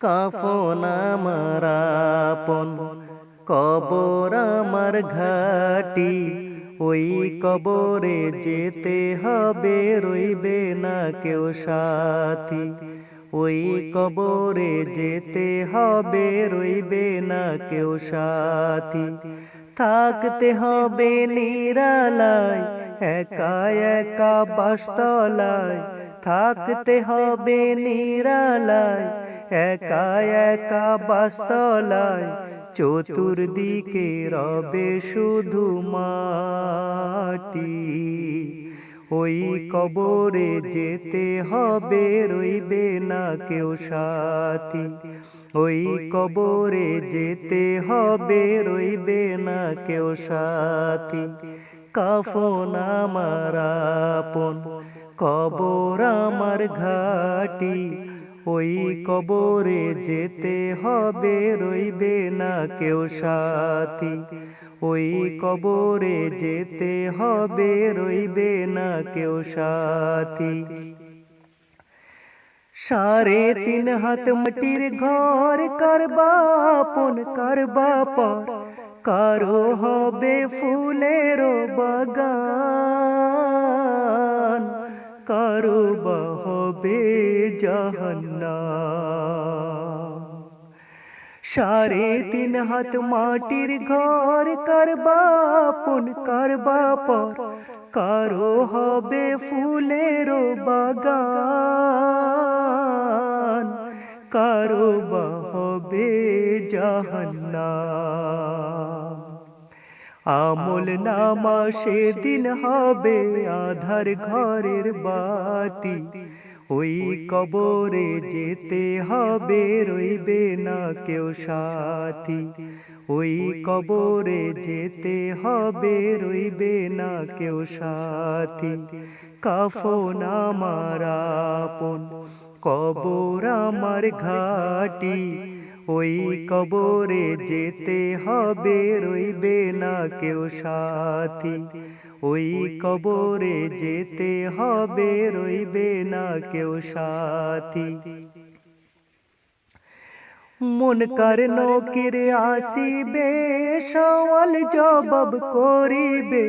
কাফন আমার আপন, কবর আমার ঘাটি। ওই কবরে যেতে হবে, রইবে না কেউ সাথী। ওই কবরে যেতে হবে, রইবে না কেউ সাথী। থাকতে হবে নিরালায়, একা একা বাসতলায়। থাকতে হবে নিরালায়, একা একা বাসতলায়। চতুর্দিকে রবে শুধু মাটি। ওই কবরে যেতে হবে, রইবে না কেউ সাথী। ওই কবরে যেতে হবে, রইবে না কেউ সাথী। কাফন আমার আপন, কবর আমার ঘাটি। ওই কবরে যেতে হবে, রইবে না কেউ সাথী। ওই কবরে যেতে হবে, রইবে না কেউ সাথী। 3.5 হাত মাটির ঘর, কারবা আপন কারবা পর। কারো হবে ফুলের বাগান, কারো বা হবে জাহান্নাম। 3.5 হাত মাটির ঘর, কারবা আপন কারবা পর। কারো হবে ফুলের বাগান, কারো বা হবে জাহান্নাম। আমল নামা সেদিন হবে আধার ঘরের বাতি। ওই কবরে যেতে হবে, রইবে না কেউ সাথী। ওই কবরে যেতে হবে, রইবে না কেউ সাথী। কাফন আমার আপন, কবর আমার ঘাটি। ওই কবরে যেতে হবে, রইবে না কেউ সাথী। ওই কবরে যেতে হবে, রইবে না কেউ সাথী। মুনকার নকির আসিবে, সওয়াল জবাব করিবে।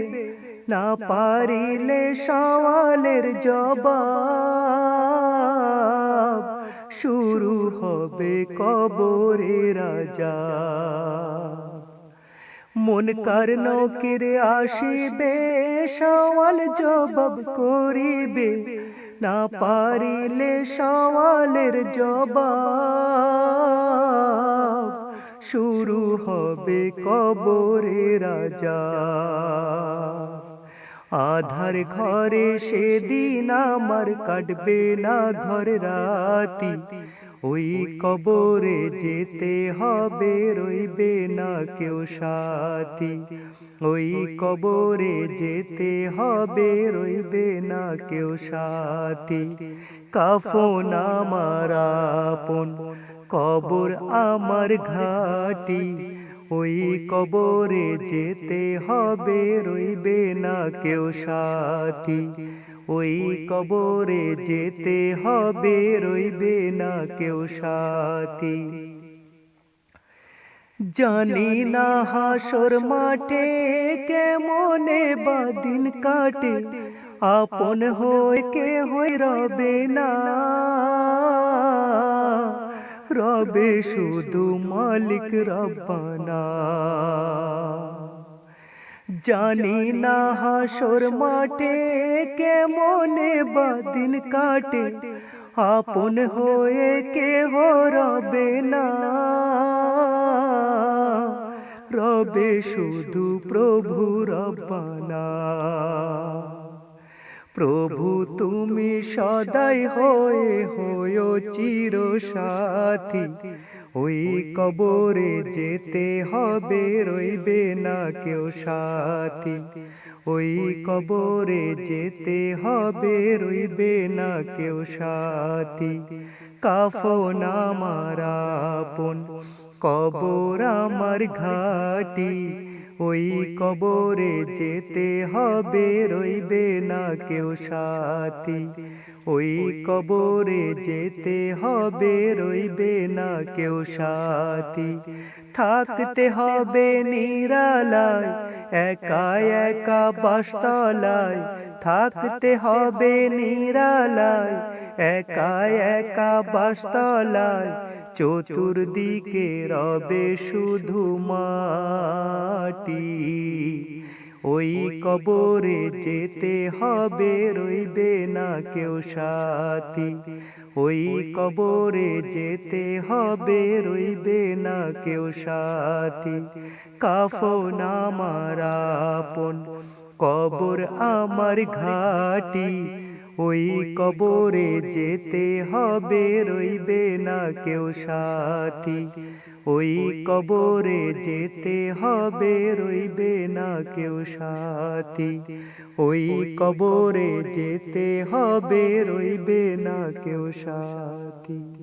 না পারিলে সওয়ালের জবাব, শুরু হবে কবরের আযাব। মুনকার নকির আসিবে, সওয়াল জবাব করিবে। না পারিলে সওয়ালের জবাব, শুরু হবে কবরের আযাব। আধার ঘরে সেদিন আমার কাটবে না ঘর রাতি। ওই কবরে যেতে হবে, রইবে না কেউ সাথী। ওই কবরে যেতে হবে, রইবে না কেউ সাথী। কাফন আমার আপন, কবর আমার ঘাটি। ওই কবরে যেতে হবে, রইবে না কেউ সাথী। ওই কবরে যেতে হবে, রইবে না কেউ সাথী। জানি না হাসর মাঠে কেমনে বাদিন কাটে। আপন হয়ে কেহ রবে না, রবে শুধু মালিক রব্বানা। জানি না হাসর মাঠে কেমনে বাদিন কাটে। আপন হয়ে কেহ রবে না, রবে শুধু প্রভু রব্বানা। প্রভু তুমি সদাই হয়ে হয়ো চির সাথী। ওই কবরে যেতে হবে, রইবে না কেউ সাথী। ওই কবরে যেতে হবে, রইবে না কেউ সাথী। কাফন আমার আপন, কবর আমার ঘাটি। ওই কবরে যেতে হবে, রইবে না কেউ সাথী। ওই কবরে যেতে হবে রইবে না কেউ সাথী থাকতে হবে নিরালায় একা একা বাসতলায় থাকতে হবে নিরালায় একা একা বাসতলায় চতুর্দিকে রবে শুধু মাটি ওই কবরে যেতে হবে রইবে না কেউ সাথী ওই কবরে যেতে হবে রইবে না কেউ সাথী কাফন আমার আপন কবর আমার ঘাটি ওই কবরে যেতে হবে রইবে না কেউ সাথী ওই কবরে যেতে হবে রইবে না কেউ সাথী ওই কবরে যেতে হবে রইবে না কেউ সাথী।